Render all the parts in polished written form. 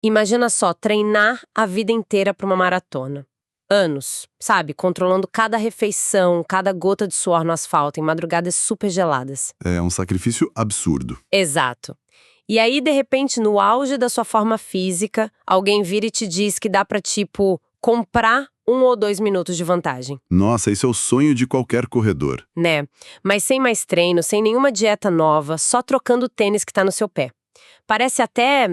Imagina só, treinar a vida inteira para uma maratona. Anos, sabe? Controlando cada refeição, cada gota de suor no asfalto em madrugadas super geladas. É um sacrifício absurdo. Exato. E aí, de repente, no auge da sua forma física, alguém vira e te diz que dá pra, tipo, comprar 1 ou 2 minutos de vantagem, Nossa, esse é o sonho de qualquer corredor. né? Mas sem mais treino, sem nenhuma dieta nova, só trocando o tênis que tá no seu pé. Parece até,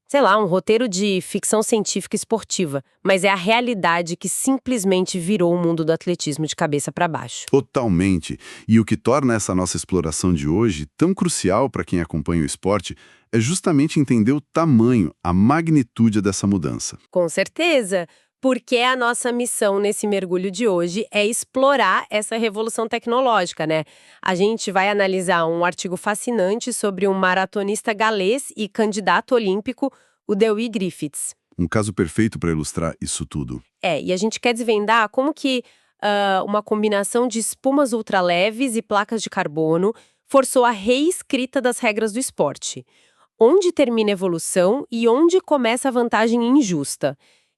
sei lá, um roteiro de ficção científica esportiva, mas é a realidade que simplesmente virou o mundo do atletismo de cabeça pra baixo. Totalmente. E o que torna essa nossa exploração de hoje tão crucial para quem acompanha o esporte é justamente entender o tamanho, a magnitude dessa mudança. Com certeza, porque a nossa missão nesse mergulho de hoje é explorar essa revolução tecnológica, né? A gente vai analisar um artigo fascinante sobre um maratonista galês e candidato olímpico, o Dewi Griffiths. Um caso perfeito para ilustrar isso tudo. E a gente quer desvendar como que uma combinação de espumas ultraleves e placas de carbono forçou a reescrita das regras do esporte. Onde termina a evolução e onde começa a vantagem injusta.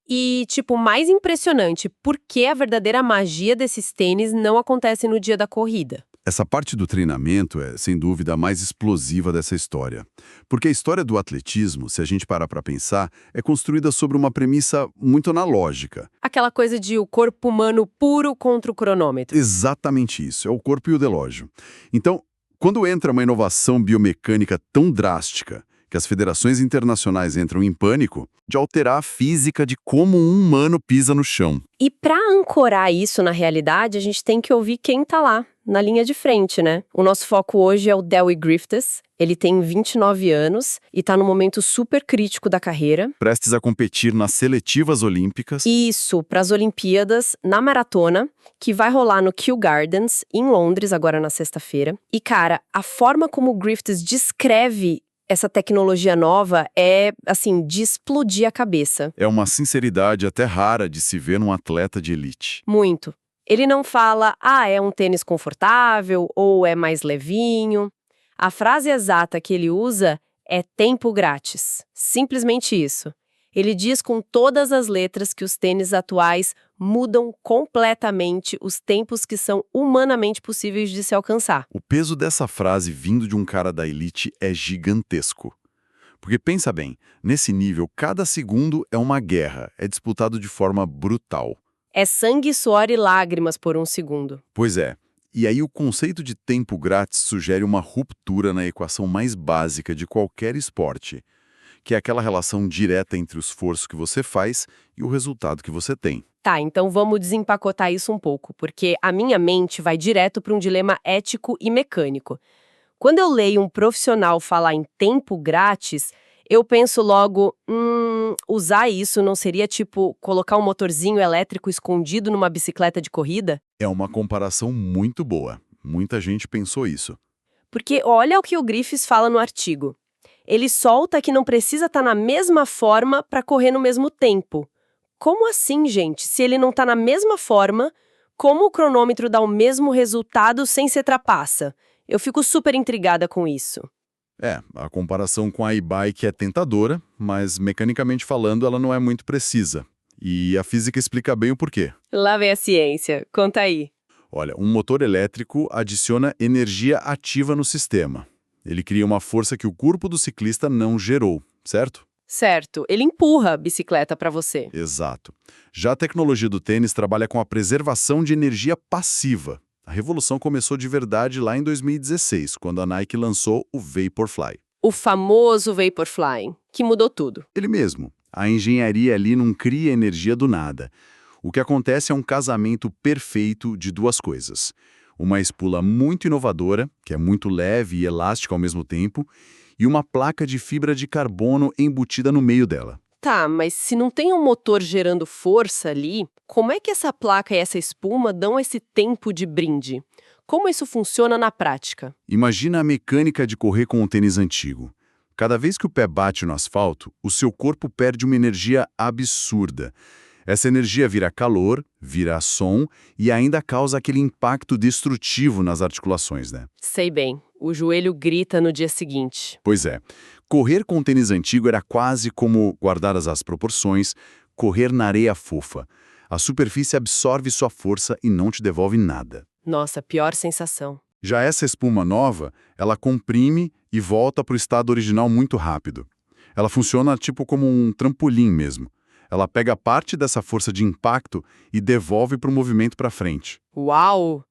E, tipo, mais impressionante, por que a verdadeira magia desses tênis não acontece no dia da corrida? Essa parte do treinamento é, sem dúvida, a mais explosiva dessa história. Porque a história do atletismo, se a gente parar para pensar, é construída sobre uma premissa muito analógica. Aquela coisa de o corpo humano puro contra o cronômetro. Exatamente isso, é o corpo e o relógio. Então, quando entra uma inovação biomecânica tão drástica, que as federações internacionais entram em pânico, de alterar a física de como um humano pisa no chão. E para ancorar isso na realidade, a gente tem que ouvir quem tá lá, na linha de frente, né? O nosso foco hoje é o Dewi Griffiths. Ele tem 29 anos e tá num momento super crítico da carreira. Prestes a competir nas seletivas olímpicas. Isso, para as Olimpíadas, na maratona, que vai rolar no Kew Gardens, em Londres, agora na sexta-feira. E, cara, a forma como o Griffiths descreve essa tecnologia nova é, assim, de explodir a cabeça. É uma sinceridade até rara de se ver num atleta de elite. Muito. Ele não fala, é um tênis confortável ou é mais levinho. A frase exata que ele usa é tempo grátis. Simplesmente isso. Ele diz com todas as letras que os tênis atuais mudam completamente os tempos que são humanamente possíveis de se alcançar. O peso dessa frase vindo de um cara da elite é gigantesco. Porque pensa bem, nesse nível, cada segundo é uma guerra, é disputado de forma brutal. É sangue, suor e lágrimas por um segundo. Pois é. E aí o conceito de tempo grátis sugere uma ruptura na equação mais básica de qualquer esporte, que é aquela relação direta entre o esforço que você faz e o resultado que você tem. Tá, então vamos desempacotar isso um pouco, porque a minha mente vai direto para um dilema ético e mecânico. Quando eu leio um profissional falar em tempo grátis, eu penso logo, usar isso não seria tipo colocar um motorzinho elétrico escondido numa bicicleta de corrida? É uma comparação muito boa. Muita gente pensou isso. Porque olha o que o Griffiths fala no artigo. Ele solta que não precisa estar na mesma forma para correr no mesmo tempo. Como assim, gente? Se ele não está na mesma forma, como o cronômetro dá o mesmo resultado sem se trapaça? Eu fico super intrigada com isso. A comparação com a e-bike é tentadora, mas mecanicamente falando ela não é muito precisa. E a física explica bem o porquê. Lá vem a ciência. Conta aí. Olha, um motor elétrico adiciona energia ativa no sistema. Ele cria uma força que o corpo do ciclista não gerou, certo? Certo, ele empurra a bicicleta para você. Exato. Já a tecnologia do tênis trabalha com a preservação de energia passiva. A revolução começou de verdade lá em 2016, quando a Nike lançou o Vaporfly. O famoso Vaporfly, que mudou tudo. Ele mesmo. A engenharia ali não cria energia do nada. O que acontece é um casamento perfeito de duas coisas. Uma espuma muito inovadora, que é muito leve e elástica ao mesmo tempo, e uma placa de fibra de carbono embutida no meio dela. Tá, mas se não tem um motor gerando força ali, como é que essa placa e essa espuma dão esse tempo de brinde? Como isso funciona na prática? Imagina a mecânica de correr com um tênis antigo. Cada vez que o pé bate no asfalto, o seu corpo perde uma energia absurda. Essa energia vira calor, vira som e ainda causa aquele impacto destrutivo nas articulações, né? Sei bem. o joelho grita no dia seguinte. Pois é, correr com tênis antigo era quase como, guardadas as proporções, correr na areia fofa. A superfície absorve sua força e não te devolve nada. Nossa, pior sensação. Já essa espuma nova, ela comprime e volta para o estado original muito rápido. Ela funciona tipo como um trampolim mesmo. Ela pega parte dessa força de impacto e devolve para o movimento para frente. Uau!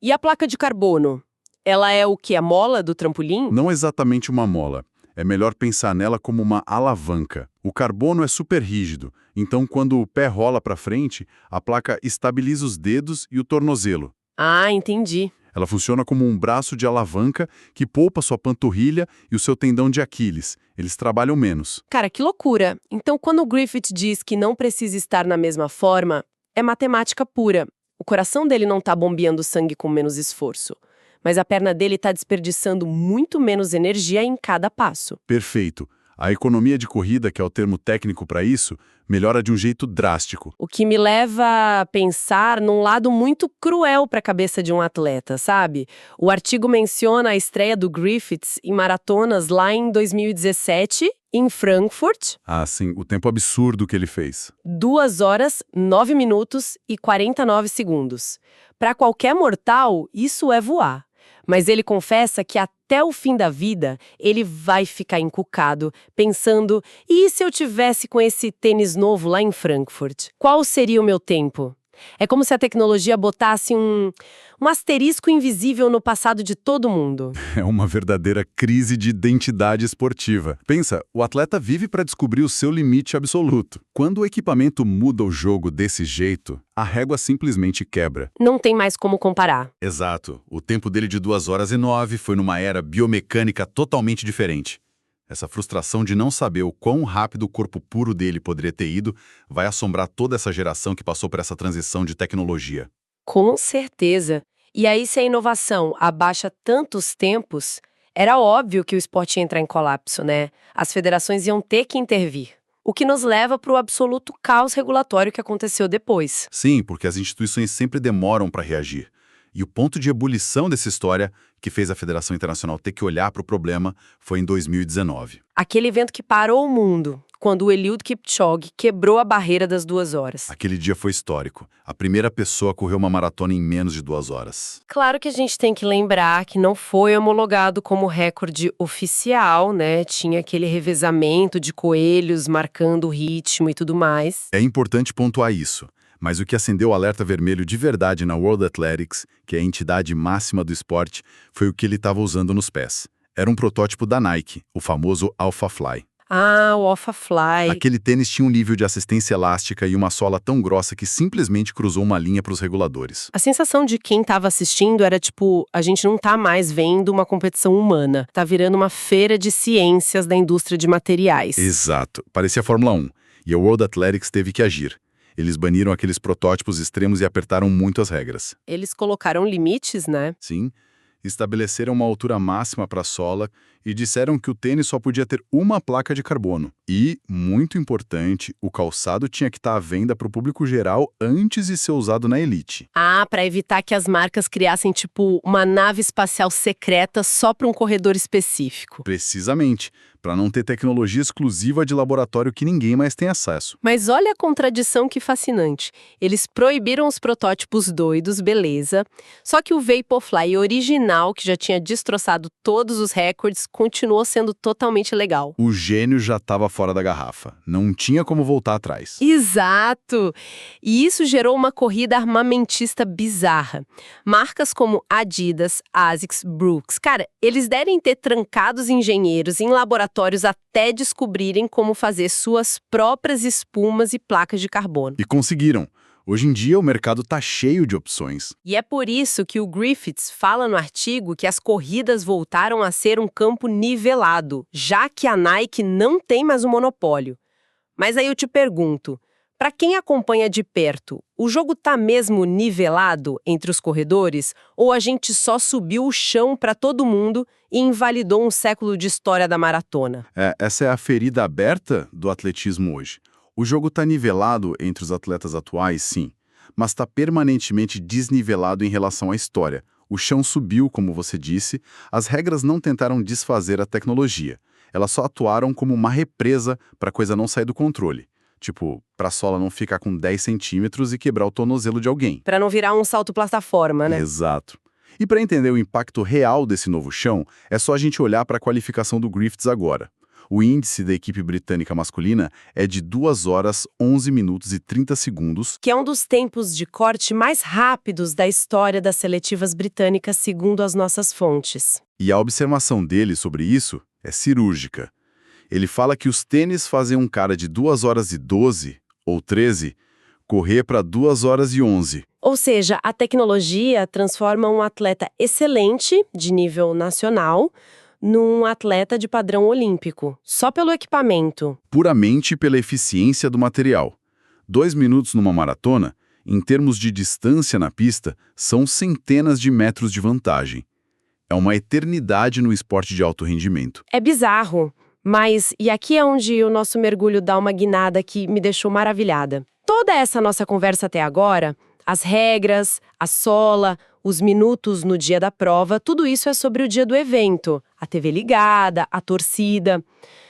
E a placa de carbono? Ela é o que? A mola do trampolim? Não exatamente uma mola. É melhor pensar nela como uma alavanca. O carbono é super rígido, então quando o pé rola para frente, a placa estabiliza os dedos e o tornozelo. Ah, entendi. Ela funciona como um braço de alavanca que poupa sua panturrilha e o seu tendão de Aquiles. Eles trabalham menos. Cara, que loucura! Então, quando o Griffith diz que não precisa estar na mesma forma, é matemática pura. O coração dele não tá bombeando sangue com menos esforço, mas a perna dele tá desperdiçando muito menos energia em cada passo. Perfeito. A economia de corrida, que é o termo técnico para isso, melhora de um jeito drástico. O que me leva a pensar num lado muito cruel para a cabeça de um atleta, sabe? O artigo menciona a estreia do Griffiths em maratonas lá em 2017, em Frankfurt, Ah, sim, o tempo absurdo que ele fez. 2 horas, 9 minutos e 49 segundos. Para qualquer mortal, isso é voar. Mas ele confessa que até o fim da vida, ele vai ficar encucado, pensando, e se eu tivesse com esse tênis novo lá em Frankfurt? Qual seria o meu tempo? É como se a tecnologia botasse um asterisco invisível no passado de todo mundo. É uma verdadeira crise de identidade esportiva. Pensa, o atleta vive para descobrir o seu limite absoluto. Quando o equipamento muda o jogo desse jeito, a régua simplesmente quebra. Não tem mais como comparar. Exato. O tempo dele de 2 horas e 9 foi numa era biomecânica totalmente diferente. Essa frustração de não saber o quão rápido o corpo puro dele poderia ter ido vai assombrar toda essa geração que passou por essa transição de tecnologia. Com certeza. E aí, se a inovação abaixa tantos tempos, era óbvio que o esporte ia entrar em colapso, né? As federações iam ter que intervir. O que nos leva para o absoluto caos regulatório que aconteceu depois. Sim, porque as instituições sempre demoram para reagir. E o ponto de ebulição dessa história, que fez a Federação Internacional ter que olhar para o problema, foi em 2019. Aquele evento que parou o mundo, quando o Eliud Kipchoge quebrou a barreira das 2 horas. Aquele dia foi histórico. A primeira pessoa correu uma maratona em menos de 2 horas. Claro que a gente tem que lembrar que não foi homologado como recorde oficial, né? Tinha aquele revezamento de coelhos marcando o ritmo e tudo mais. É importante pontuar isso. Mas o que acendeu o alerta vermelho de verdade na World Athletics, que é a entidade máxima do esporte, foi o que ele estava usando nos pés. Era um protótipo da Nike, o famoso Alpha Fly. Ah, o Alpha Fly. Aquele tênis tinha um nível de assistência elástica e uma sola tão grossa que simplesmente cruzou uma linha para os reguladores. A sensação de quem estava assistindo era tipo, a gente não tá mais vendo uma competição humana, tá virando uma feira de ciências da indústria de materiais. Exato. Parecia Fórmula 1. E a World Athletics teve que agir. Eles baniram aqueles protótipos extremos e apertaram muito as regras. Eles colocaram limites, né? Sim, estabeleceram uma altura máxima para a sola e disseram que o tênis só podia ter uma placa de carbono. E, muito importante, o calçado tinha que estar à venda para o público geral antes de ser usado na elite. Ah, para evitar que as marcas criassem, tipo, uma nave espacial secreta só para um corredor específico. Precisamente, para não ter tecnologia exclusiva de laboratório que ninguém mais tem acesso. Mas olha a contradição que fascinante. Eles proibiram os protótipos doidos, beleza. Só que o Vaporfly original, que já tinha destroçado todos os recordes, continuou sendo totalmente legal. O gênio já estava fora da garrafa. Não tinha como voltar atrás. Exato! E isso gerou uma corrida armamentista bizarra. Marcas como Adidas, Asics, Brooks, cara, eles devem ter trancado os engenheiros em laboratórios até descobrirem como fazer suas próprias espumas e placas de carbono. E conseguiram. Hoje em dia, o mercado está cheio de opções. E é por isso que o Griffiths fala no artigo que as corridas voltaram a ser um campo nivelado, já que a Nike não tem mais o monopólio. Mas aí eu te pergunto, para quem acompanha de perto, o jogo tá mesmo nivelado entre os corredores ou a gente só subiu o chão para todo mundo e invalidou um século de história da maratona? Essa é a ferida aberta do atletismo hoje. O jogo está nivelado entre os atletas atuais, sim, mas está permanentemente desnivelado em relação à história, O chão subiu, como você disse, as regras não tentaram desfazer a tecnologia. Elas só atuaram como uma represa para a coisa não sair do controle. Tipo, para a sola não ficar com 10 centímetros e quebrar o tornozelo de alguém. Para não virar um salto plataforma, né? Exato. E para entender o impacto real desse novo chão, é só a gente olhar para a qualificação do Griffiths agora. O índice da equipe britânica masculina é de 2 horas, 11 minutos e 30 segundos, Que é um dos tempos de corte mais rápidos da história das seletivas britânicas, segundo as nossas fontes. e a observação dele sobre isso é cirúrgica. Ele fala que os tênis fazem um cara de 2 horas e 12, ou 13, correr para 2 horas e 11. Ou seja, a tecnologia transforma um atleta excelente, de nível nacional, num atleta de padrão olímpico, só pelo equipamento. Puramente pela eficiência do material. 2 minutos numa maratona, em termos de distância na pista, são centenas de metros de vantagem. É uma eternidade no esporte de alto rendimento. É bizarro, mas e aqui é onde o nosso mergulho dá uma guinada que me deixou maravilhada. Toda essa nossa conversa até agora, as regras, a sola, os minutos no dia da prova, tudo isso é sobre o dia do evento, a TV ligada, a torcida.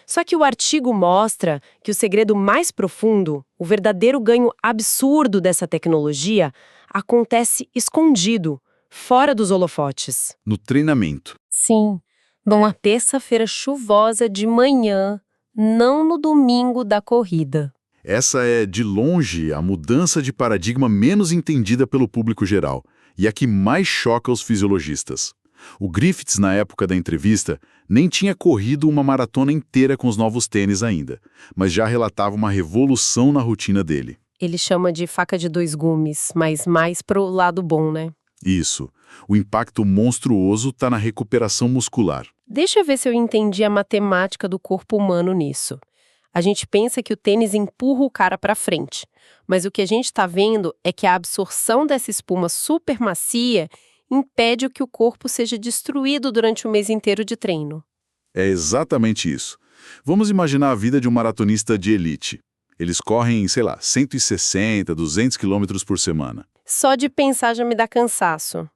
Só que o artigo mostra que o segredo mais profundo, o verdadeiro ganho absurdo dessa tecnologia, acontece escondido, fora dos holofotes. No treinamento. Sim, numa terça-feira chuvosa de manhã, não no domingo da corrida. Essa é, de longe, a mudança de paradigma menos entendida pelo público geral e a que mais choca os fisiologistas. O Griffiths, na época da entrevista, nem tinha corrido uma maratona inteira com os novos tênis ainda, mas já relatava uma revolução na rotina dele. Ele chama de faca de dois gumes, mas mais pro lado bom, né? Isso. O impacto monstruoso está na recuperação muscular. Deixa eu ver se eu entendi a matemática do corpo humano nisso. A gente pensa que o tênis empurra o cara para frente, mas o que a gente está vendo é que a absorção dessa espuma super macia impede que o corpo seja destruído durante o mês inteiro de treino. É exatamente isso. Vamos imaginar a vida de um maratonista de elite. Eles correm, sei lá, 160, 200 quilômetros por semana. Só de pensar já me dá cansaço.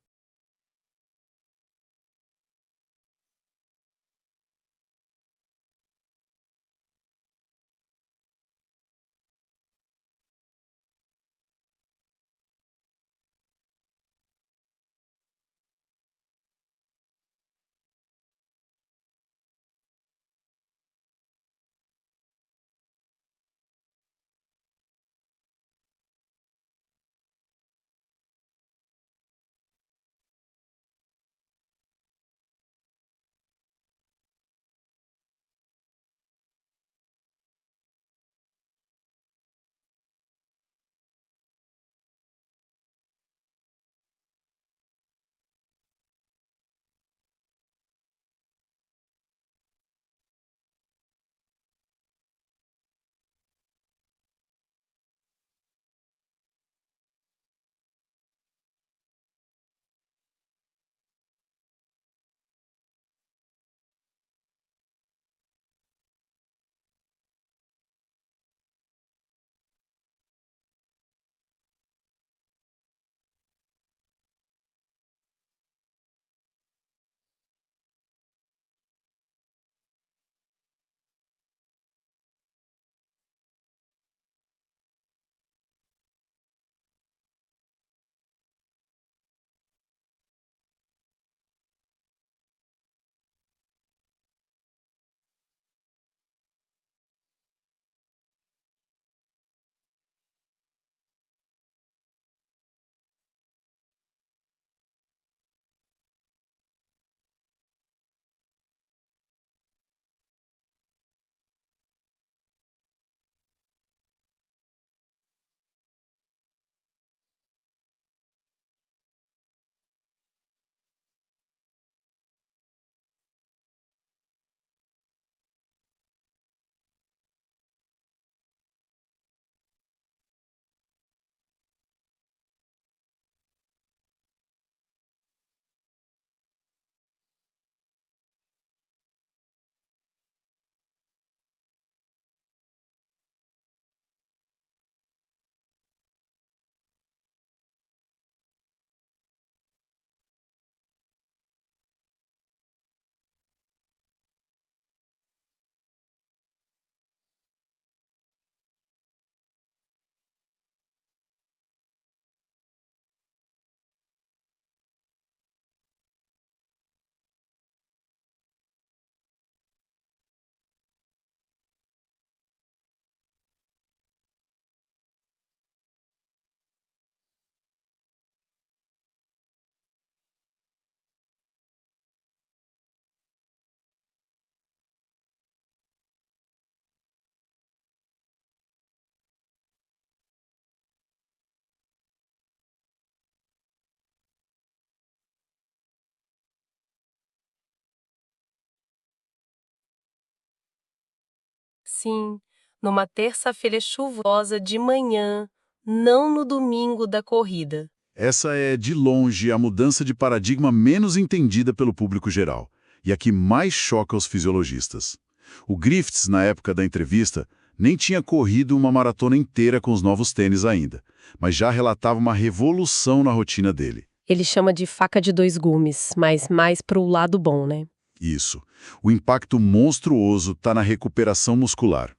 Sim, numa terça-feira chuvosa de manhã, não no domingo da corrida. Essa é, de longe, a mudança de paradigma menos entendida pelo público geral, e a que mais choca os fisiologistas. O Griffiths, na época da entrevista, nem tinha corrido uma maratona inteira com os novos tênis ainda, mas já relatava uma revolução na rotina dele. Ele chama de faca de dois gumes, mas mais pro lado bom, né? Isso. O impacto monstruoso está na recuperação muscular.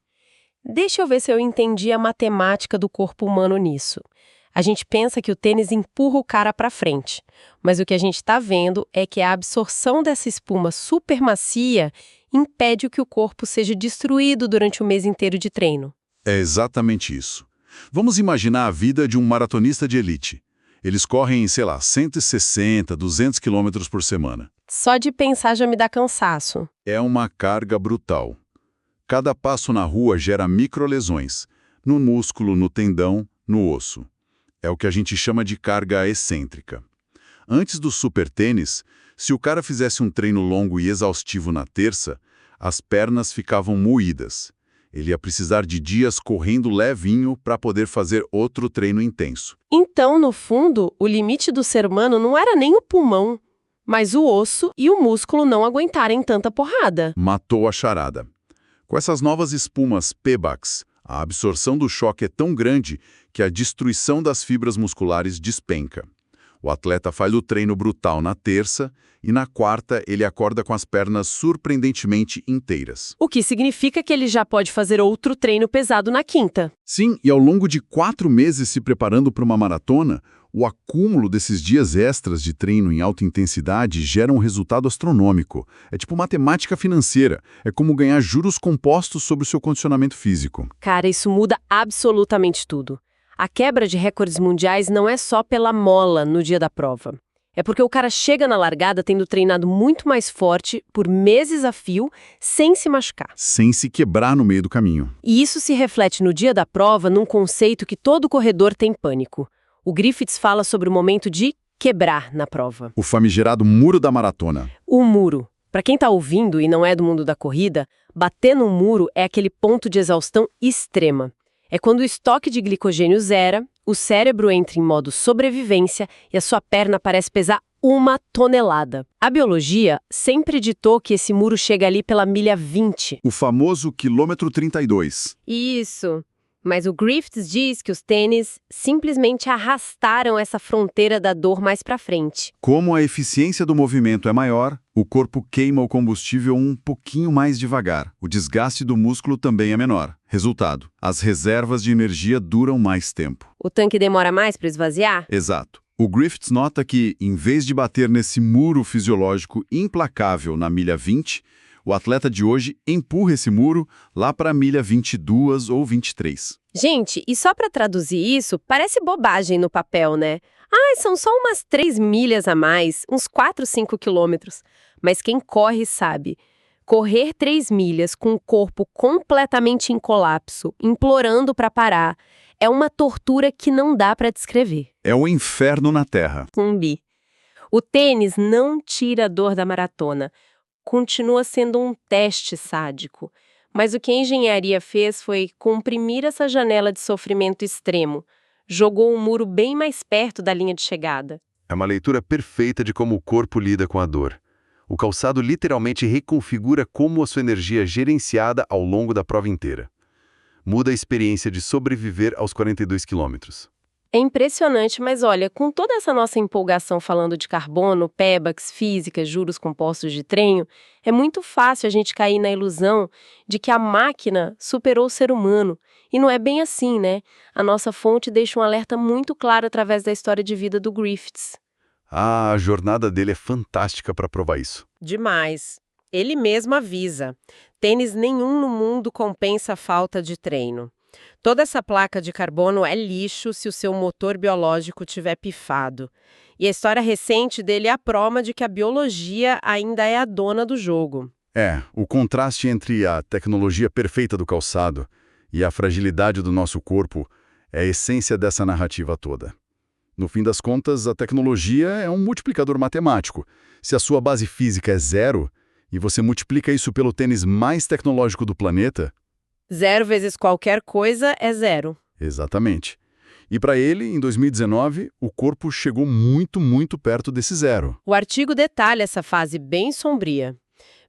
Deixa eu ver se eu entendi a matemática do corpo humano nisso. A gente pensa que o tênis empurra o cara para frente, mas o que a gente está vendo é que a absorção dessa espuma super macia impede que o corpo seja destruído durante o mês inteiro de treino. É exatamente isso. Vamos imaginar a vida de um maratonista de elite. Eles correm, sei lá, 160, 200 quilômetros por semana. Só de pensar já me dá cansaço. É uma carga brutal. Cada passo na rua gera microlesões, no músculo, no tendão, no osso. É o que a gente chama de carga excêntrica. Antes do super tênis, se o cara fizesse um treino longo e exaustivo na terça, as pernas ficavam moídas. Ele ia precisar de dias correndo levinho para poder fazer outro treino intenso. Então, no fundo, o limite do ser humano não era nem o pulmão, mas o osso e o músculo não aguentarem tanta porrada. Matou a charada. Com essas novas espumas Pebax, a absorção do choque é tão grande que a destruição das fibras musculares despenca. O atleta faz o treino brutal na terça e na quarta ele acorda com as pernas surpreendentemente inteiras. O que significa que ele já pode fazer outro treino pesado na quinta. Sim, e ao longo de 4 meses se preparando para uma maratona, o acúmulo desses dias extras de treino em alta intensidade gera um resultado astronômico. É tipo matemática financeira. É como ganhar juros compostos sobre o seu condicionamento físico. Cara, isso muda absolutamente tudo. A quebra de recordes mundiais não é só pela mola no dia da prova. É porque o cara chega na largada tendo treinado muito mais forte, por meses a fio, sem se machucar. Sem se quebrar no meio do caminho. E isso se reflete no dia da prova num conceito que todo corredor tem pânico. O Griffiths fala sobre o momento de quebrar na prova. O famigerado muro da maratona. O muro. Para quem está ouvindo e não é do mundo da corrida, bater no muro é aquele ponto de exaustão extrema. É quando o estoque de glicogênio zera, o cérebro entra em modo sobrevivência e a sua perna parece pesar 1 tonelada. A biologia sempre ditou que esse muro chega ali pela milha 20. O famoso quilômetro 32. Isso. Mas o Griffiths diz que os tênis simplesmente arrastaram essa fronteira da dor mais para frente. Como a eficiência do movimento é maior, o corpo queima o combustível um pouquinho mais devagar. O desgaste do músculo também é menor. Resultado, as reservas de energia duram mais tempo. O tanque demora mais para esvaziar? Exato. O Griffiths nota que, em vez de bater nesse muro fisiológico implacável na milha 20, o atleta de hoje empurra esse muro lá para a milha 22 ou 23. Gente, e só para traduzir isso, parece bobagem no papel, né? São só umas 3 milhas a mais, uns 4, 5 quilômetros. Mas quem corre sabe. Correr 3 milhas com o corpo completamente em colapso, implorando para parar, é uma tortura que não dá para descrever. É o inferno na Terra. Zumbi. O tênis não tira a dor da maratona. Continua sendo um teste sádico. Mas o que a engenharia fez foi comprimir essa janela de sofrimento extremo. Jogou o muro bem mais perto da linha de chegada. É uma leitura perfeita de como o corpo lida com a dor. O calçado literalmente reconfigura como a sua energia é gerenciada ao longo da prova inteira. Muda a experiência de sobreviver aos 42 quilômetros. É impressionante, mas olha, com toda essa nossa empolgação falando de carbono, Pebax, física, juros compostos de treino, é muito fácil a gente cair na ilusão de que a máquina superou o ser humano. E não é bem assim, né? A nossa fonte deixa um alerta muito claro através da história de vida do Griffiths. A jornada dele é fantástica para provar isso. Demais. Ele mesmo avisa. Tênis nenhum no mundo compensa a falta de treino. Toda essa placa de carbono é lixo se o seu motor biológico tiver pifado. E a história recente dele é a prova de que a biologia ainda é a dona do jogo. O contraste entre a tecnologia perfeita do calçado e a fragilidade do nosso corpo é a essência dessa narrativa toda. No fim das contas, a tecnologia é um multiplicador matemático. Se a sua base física é 0 e você multiplica isso pelo tênis mais tecnológico do planeta, 0 vezes qualquer coisa é 0. Exatamente. E para ele, em 2019, o corpo chegou muito, muito perto desse zero. O artigo detalha essa fase bem sombria.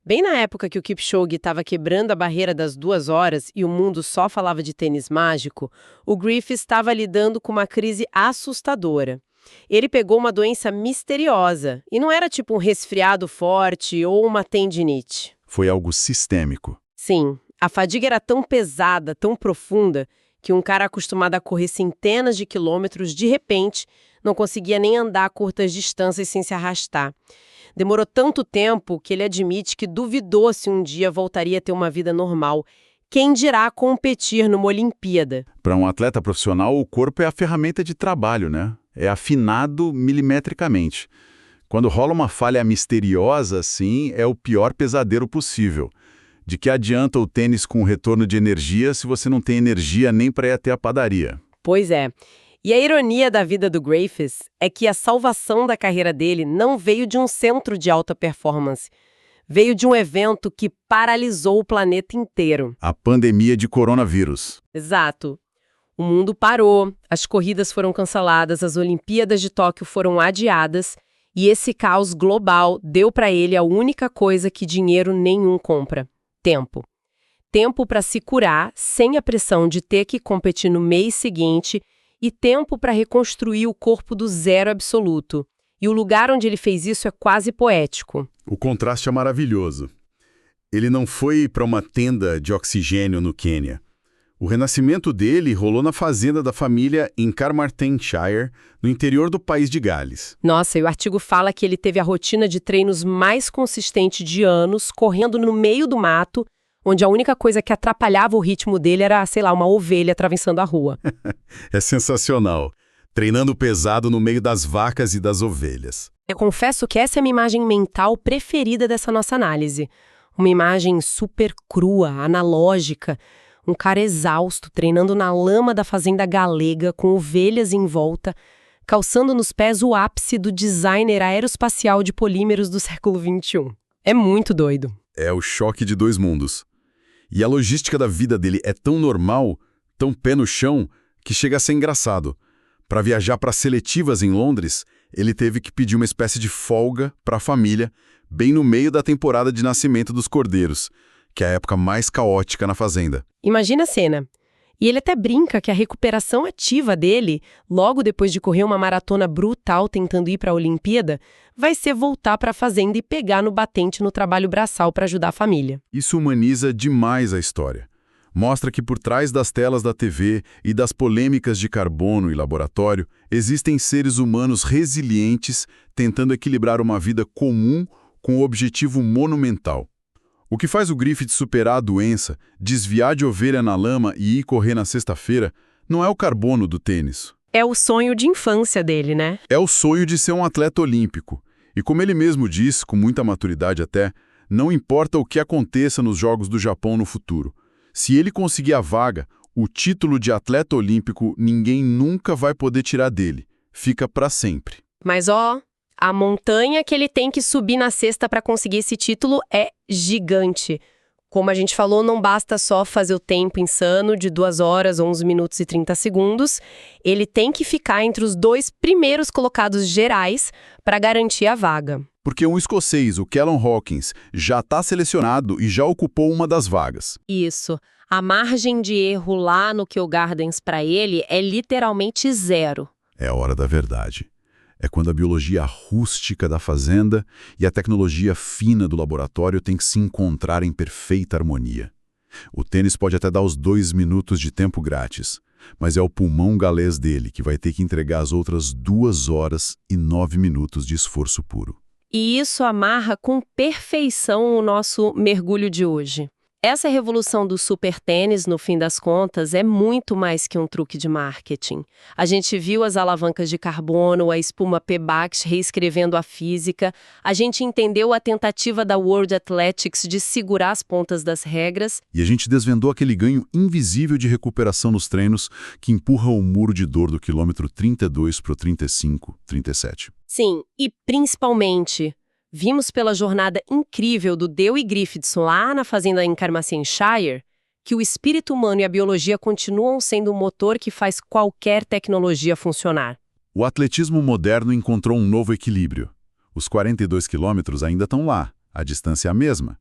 Bem na época que o Kipchoge estava quebrando a barreira das 2 horas e o mundo só falava de tênis mágico, o Griffith estava lidando com uma crise assustadora. Ele pegou uma doença misteriosa, e não era tipo um resfriado forte ou uma tendinite. Foi algo sistêmico. Sim, a fadiga era tão pesada, tão profunda, que um cara acostumado a correr centenas de quilômetros, de repente, não conseguia nem andar a curtas distâncias sem se arrastar. Demorou tanto tempo que ele admite que duvidou se um dia voltaria a ter uma vida normal. Quem dirá competir numa Olimpíada? Para um atleta profissional, o corpo é a ferramenta de trabalho, né? É afinado milimetricamente. Quando rola uma falha misteriosa assim, é o pior pesadelo possível. De que adianta o tênis com retorno de energia se você não tem energia nem para ir até a padaria? Pois é. E a ironia da vida do Griffith é que a salvação da carreira dele não veio de um centro de alta performance. Veio de um evento que paralisou o planeta inteiro. A pandemia de coronavírus. Exato. O mundo parou, as corridas foram canceladas, as Olimpíadas de Tóquio foram adiadas e esse caos global deu para ele a única coisa que dinheiro nenhum compra: tempo. Tempo para se curar sem a pressão de ter que competir no mês seguinte e tempo para reconstruir o corpo do zero absoluto. E o lugar onde ele fez isso é quase poético. O contraste é maravilhoso. Ele não foi para uma tenda de oxigênio no Quênia. O renascimento dele rolou na fazenda da família em Carmarthenshire, no interior do país de Gales. Nossa, e o artigo fala que ele teve a rotina de treinos mais consistente de anos, correndo no meio do mato, onde a única coisa que atrapalhava o ritmo dele era, sei lá, uma ovelha atravessando a rua. É sensacional. Treinando pesado no meio das vacas e das ovelhas. Eu confesso que essa é a minha imagem mental preferida dessa nossa análise. Uma imagem super crua, analógica. Um cara exausto, treinando na lama da fazenda galega, com ovelhas em volta, calçando nos pés o ápice do designer aeroespacial de polímeros do século XXI. É muito doido. É o choque de dois mundos. E a logística da vida dele é tão normal, tão pé no chão, que chega a ser engraçado. Para viajar para seletivas em Londres, ele teve que pedir uma espécie de folga para a família, bem no meio da temporada de nascimento dos cordeiros, que é a época mais caótica na fazenda. Imagina a cena. E ele até brinca que a recuperação ativa dele, logo depois de correr uma maratona brutal tentando ir para a Olimpíada, vai ser voltar para a fazenda e pegar no batente no trabalho braçal para ajudar a família. Isso humaniza demais a história. Mostra que por trás das telas da TV e das polêmicas de carbono e laboratório, existem seres humanos resilientes tentando equilibrar uma vida comum com um objetivo monumental. O que faz o Griffith superar a doença, desviar de ovelha na lama e ir correr na sexta-feira, não é o carbono do tênis. É o sonho de infância dele, né? É o sonho de ser um atleta olímpico. E como ele mesmo diz, com muita maturidade até, não importa o que aconteça nos Jogos do Japão no futuro. Se ele conseguir a vaga, o título de atleta olímpico ninguém nunca vai poder tirar dele. Fica para sempre. Mas a montanha que ele tem que subir na sexta para conseguir esse título é gigante. Como a gente falou, não basta só fazer o tempo insano de 2 horas, 11 minutos e 30 segundos. Ele tem que ficar entre os 2 primeiros colocados gerais para garantir a vaga. Porque um escocês, o Callum Hawkins, já está selecionado e já ocupou uma das vagas. Isso. A margem de erro lá no Kew Gardens para ele é literalmente 0. É a hora da verdade. É quando a biologia rústica da fazenda e a tecnologia fina do laboratório têm que se encontrar em perfeita harmonia. O tênis pode até dar os 2 minutos de tempo grátis, mas é o pulmão galês dele que vai ter que entregar as outras 2 horas e 9 minutos de esforço puro. E isso amarra com perfeição o nosso mergulho de hoje. Essa revolução do super tênis, no fim das contas, é muito mais que um truque de marketing. A gente viu as alavancas de carbono, a espuma Pebax reescrevendo a física, a gente entendeu a tentativa da World Athletics de segurar as pontas das regras. E a gente desvendou aquele ganho invisível de recuperação nos treinos que empurra o muro de dor do quilômetro 32 para o 35, 37. Sim, e principalmente, vimos pela jornada incrível do Dale e Griffithson lá na fazenda em Carmarthenshire que o espírito humano e a biologia continuam sendo o motor que faz qualquer tecnologia funcionar. O atletismo moderno encontrou um novo equilíbrio. Os 42 quilômetros ainda estão lá, a distância é a mesma.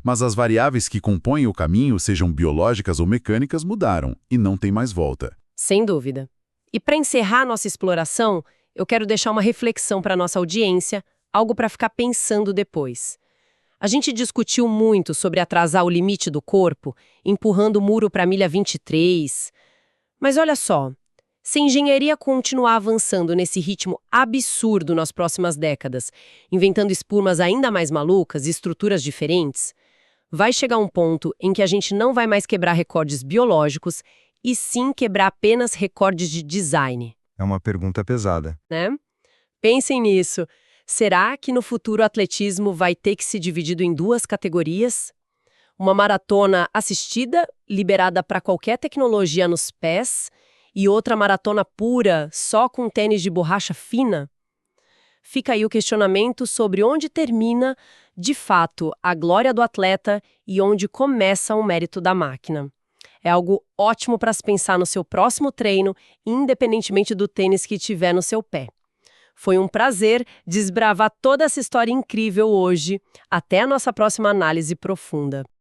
Mas as variáveis que compõem o caminho, sejam biológicas ou mecânicas, mudaram e não tem mais volta. Sem dúvida. E para encerrar nossa exploração, eu quero deixar uma reflexão para nossa audiência, algo para ficar pensando depois. A gente discutiu muito sobre atrasar o limite do corpo, empurrando o muro para a milha 23. Mas olha só, se a engenharia continuar avançando nesse ritmo absurdo nas próximas décadas, inventando espumas ainda mais malucas e estruturas diferentes, vai chegar um ponto em que a gente não vai mais quebrar recordes biológicos e sim quebrar apenas recordes de design. É uma pergunta pesada. Né? Pensem nisso. Será que no futuro o atletismo vai ter que ser dividido em duas categorias? Uma maratona assistida, liberada para qualquer tecnologia nos pés, e outra maratona pura, só com tênis de borracha fina? Fica aí o questionamento sobre onde termina, de fato, a glória do atleta e onde começa o mérito da máquina. É algo ótimo para se pensar no seu próximo treino, independentemente do tênis que tiver no seu pé. Foi um prazer desbravar toda essa história incrível hoje. Até a nossa próxima análise profunda.